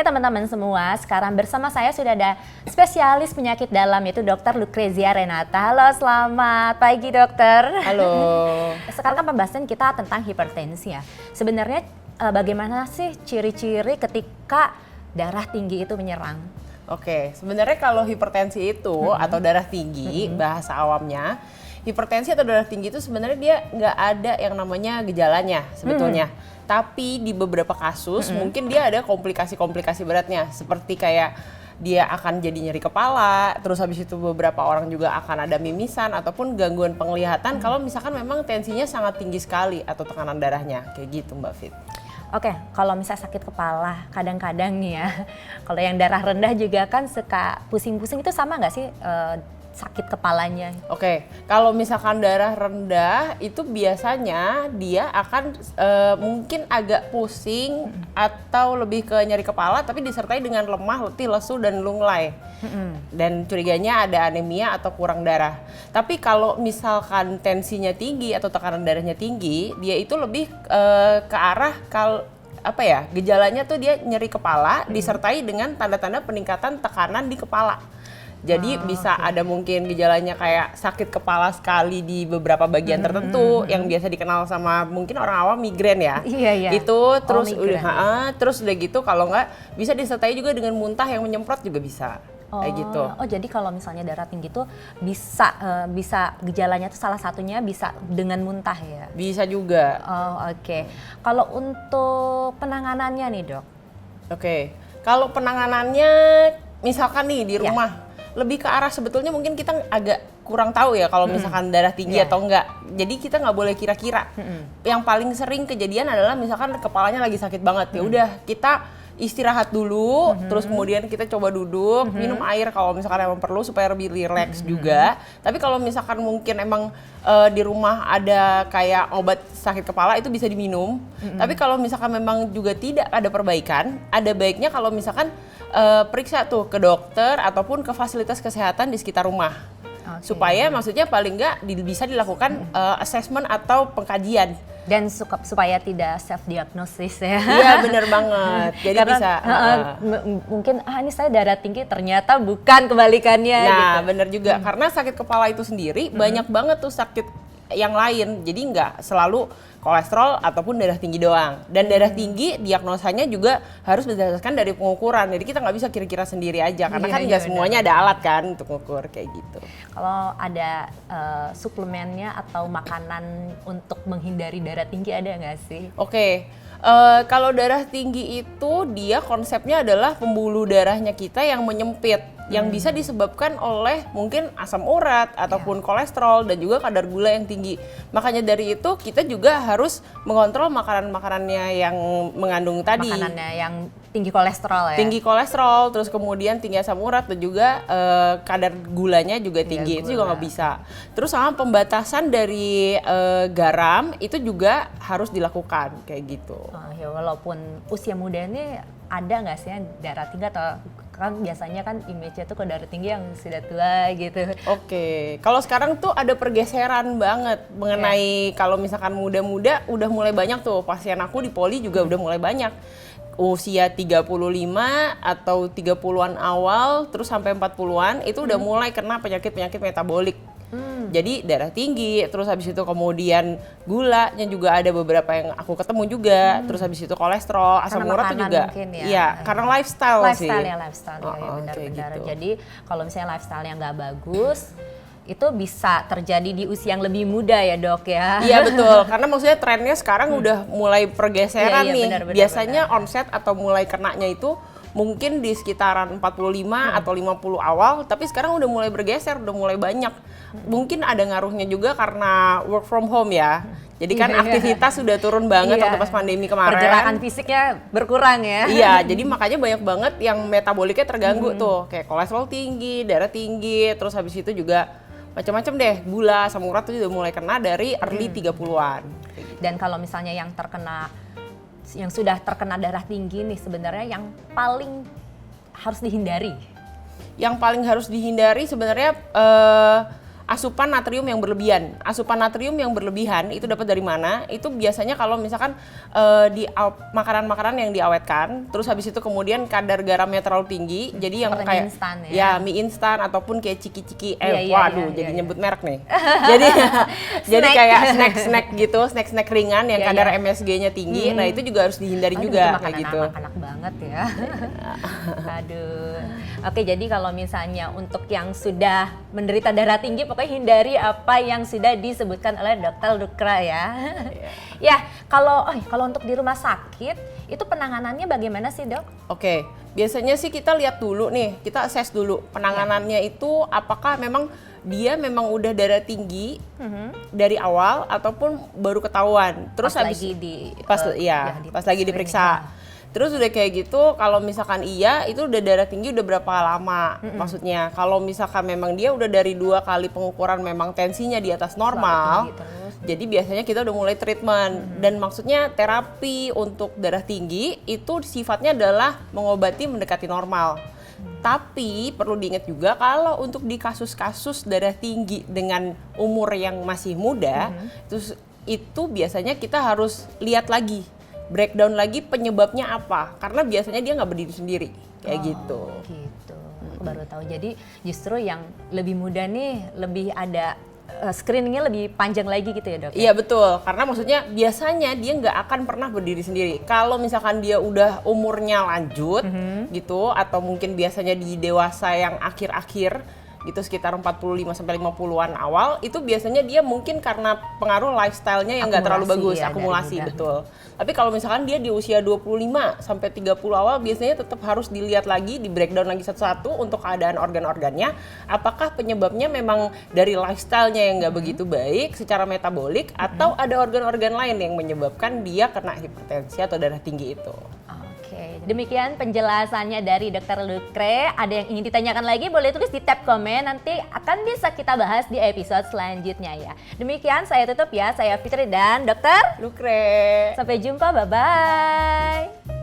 Oke teman-teman semua, sekarang bersama saya sudah ada spesialis penyakit dalam yaitu Dr. Lucrezia Renata. Halo, selamat pagi dokter. Halo. Sekarang kan pembahasan kita tentang hipertensi ya. Sebenarnya bagaimana sih ciri-ciri ketika darah tinggi itu menyerang? Oke, sebenarnya kalau hipertensi itu atau darah tinggi, bahasa awamnya, hipertensi atau darah tinggi itu sebenarnya dia nggak ada yang namanya gejalanya sebetulnya. Tapi di beberapa kasus mungkin dia ada komplikasi-komplikasi beratnya, seperti kayak dia akan jadi nyeri kepala, terus habis itu beberapa orang juga akan ada mimisan ataupun gangguan penglihatan kalau misalkan memang tensinya sangat tinggi sekali atau tekanan darahnya, kayak gitu Mbak Fit. Oke, kalau misalnya sakit kepala, kadang-kadang nih ya, kalau yang darah rendah juga kan suka pusing-pusing, itu sama nggak sih sakit kepalanya? Oke, kalau misalkan darah rendah itu biasanya dia akan mungkin agak pusing atau lebih ke nyeri kepala, tapi disertai dengan lemah, letih, lesu, dan lunglai. Dan curiganya ada anemia atau kurang darah. Tapi kalau misalkan tensinya tinggi atau tekanan darahnya tinggi, dia itu lebih ke arah gejalanya tuh dia nyeri kepala disertai dengan tanda-tanda peningkatan tekanan di kepala. Jadi bisa ada mungkin gejalanya kayak sakit kepala sekali di beberapa bagian tertentu yang biasa dikenal sama mungkin orang awam migrain ya. Iya. Itu terus migrain. udah gitu kalau nggak bisa disertai juga dengan muntah yang menyemprot juga bisa. Kayak gitu. Oh, jadi kalau misalnya darah tinggi itu bisa gejalanya tuh salah satunya bisa dengan muntah ya? Bisa juga. Oh, oke. Kalau untuk penanganannya nih, Dok? Oke. Kalau penanganannya misalkan nih di rumah lebih ke arah sebetulnya mungkin kita agak kurang tahu ya kalau misalkan darah tinggi atau enggak. Jadi kita nggak boleh kira-kira. Yang paling sering kejadian adalah misalkan kepalanya lagi sakit banget. Ya udah kita istirahat dulu, terus kemudian kita coba duduk, minum air kalau misalkan emang perlu supaya lebih rileks juga. Tapi kalau misalkan mungkin emang di rumah ada kayak obat sakit kepala itu bisa diminum. Tapi kalau misalkan memang juga tidak ada perbaikan, ada baiknya kalau misalkan periksa tuh ke dokter ataupun ke fasilitas kesehatan di sekitar rumah. Supaya maksudnya paling nggak bisa dilakukan assessment atau pengkajian. Dan supaya tidak self diagnosis ya. Iya benar banget. Jadi karena, bisa mungkin ini saya darah tinggi ternyata bukan kebalikannya. Nah gitu. benar juga karena sakit kepala itu sendiri banyak banget tuh sakit yang lain. Jadi nggak selalu kolesterol ataupun darah tinggi doang. Dan darah tinggi diagnosanya juga harus berdasarkan dari pengukuran. Jadi kita nggak bisa kira-kira sendiri aja karena kan nggak semuanya ada alat kan untuk ngukur kayak gitu. Kalau ada suplemennya atau makanan untuk menghindari darah tinggi ada nggak sih? Oke. Kalau darah tinggi itu dia konsepnya adalah pembuluh darahnya kita yang menyempit, yang bisa disebabkan oleh mungkin asam urat ataupun kolesterol dan juga kadar gula yang tinggi. Makanya dari itu kita juga harus mengontrol makanan-makanannya yang mengandung tadi. Makanannya yang tinggi kolesterol ya? Tinggi kolesterol, terus kemudian tinggi asam urat dan juga kadar gulanya juga tinggi, itu juga nggak bisa. Terus sama pembatasan dari garam itu juga harus dilakukan kayak gitu. Ya walaupun usia muda ini ada nggak sih darah tinggi atau kan biasanya kan image-nya tuh ke darah tinggi yang sudah tua gitu. Oke, kalau sekarang tuh ada pergeseran banget mengenai kalau misalkan muda-muda udah mulai banyak tuh pasien aku di poli juga udah mulai banyak. Usia 35 atau 30-an awal terus sampai 40-an itu udah mulai kena penyakit-penyakit metabolik. Jadi darah tinggi, terus habis itu kemudian gulanya juga ada beberapa yang aku ketemu juga, terus habis itu kolesterol, asam urat itu juga. Iya, karena lifestyle sih. Lifestyle ya benar-benar. Gitu. Jadi kalau misalnya lifestyle yang nggak bagus, itu bisa terjadi di usia yang lebih muda ya dok ya. Iya betul, karena maksudnya trennya sekarang udah mulai pergeseran nih. Benar, biasanya onset atau mulai kenanya itu mungkin di sekitaran 45 atau 50 awal, tapi sekarang udah mulai bergeser, udah mulai banyak. Mungkin ada ngaruhnya juga karena work from home ya. Jadi kan aktivitas sudah turun banget waktu pas pandemi kemarin. Pergerakan fisiknya berkurang ya. Iya, jadi makanya banyak banget yang metaboliknya terganggu tuh. Kayak kolesterol tinggi, darah tinggi, terus habis itu juga macam-macam deh, gula, asam urat tuh udah mulai kena dari early 30-an. Dan kalau misalnya yang sudah terkena darah tinggi nih sebenarnya yang paling harus dihindari? Yang paling harus dihindari sebenarnya asupan natrium yang berlebihan. Asupan natrium yang berlebihan itu dapat dari mana? Itu biasanya kalau misalkan di makanan-makanan yang diawetkan, terus habis itu kemudian kadar garamnya terlalu tinggi, jadi yang Seperti kayak mie instan ya? ya mie instan ataupun kayak ciki-ciki, Iya, jadi iya. nyebut merek nih. Jadi Snack. kayak snack-snack gitu, snack-snack ringan yang Iya, kadar iya. MSG-nya tinggi. Nah itu juga harus dihindari Aduh, juga itu kayak makanan gitu. anak-anak banget ya. Aduh. Oke, jadi kalau misalnya untuk yang sudah menderita darah tinggi, pokoknya hindari apa yang sudah disebutkan oleh Dokter Lukra ya. Ya, kalau untuk di rumah sakit itu penanganannya bagaimana sih, Dok? Oke, biasanya sih kita lihat dulu nih, kita assess dulu penanganannya itu apakah memang dia memang udah darah tinggi dari awal ataupun baru ketahuan. Terus Pas habis lagi di pas lagi diperiksa. Terus udah kayak gitu, kalau misalkan iya itu udah darah tinggi udah berapa lama maksudnya. Kalau misalkan memang dia udah dari 2 kali pengukuran memang tensinya di atas normal. tinggi terus. Jadi biasanya kita udah mulai treatment dan maksudnya terapi untuk darah tinggi itu sifatnya adalah mengobati mendekati normal. Tapi perlu diingat juga kalau untuk di kasus-kasus darah tinggi dengan umur yang masih muda, itu biasanya kita harus lihat lagi, breakdown lagi penyebabnya apa. Karena biasanya dia nggak berdiri sendiri, kayak gitu. Gitu. Aku baru tahu. Jadi justru yang lebih muda nih lebih ada screeningnya lebih panjang lagi gitu ya, Dok? Iya betul, karena maksudnya biasanya dia nggak akan pernah berdiri sendiri. Kalau misalkan dia udah umurnya lanjut gitu, atau mungkin biasanya di dewasa yang akhir-akhir gitu sekitar 45 sampai 50-an awal, itu biasanya dia mungkin karena pengaruh lifestyle-nya yang nggak terlalu Akumulasi bagus, ya, akumulasi dari muda. betul. Tapi kalau misalkan dia di usia 25 sampai 30 awal, biasanya tetap harus dilihat lagi, di breakdown lagi satu-satu untuk keadaan organ-organnya, apakah penyebabnya memang dari lifestyle-nya yang nggak begitu baik secara metabolik, atau ada organ-organ lain yang menyebabkan dia kena hipertensi atau darah tinggi itu. Oke, demikian penjelasannya dari Dokter Lukre. Ada yang ingin ditanyakan lagi boleh tulis di tab komen, nanti akan bisa kita bahas di episode selanjutnya ya. Demikian saya tutup ya, saya Fitri dan Dokter Lukre. Sampai jumpa, bye-bye.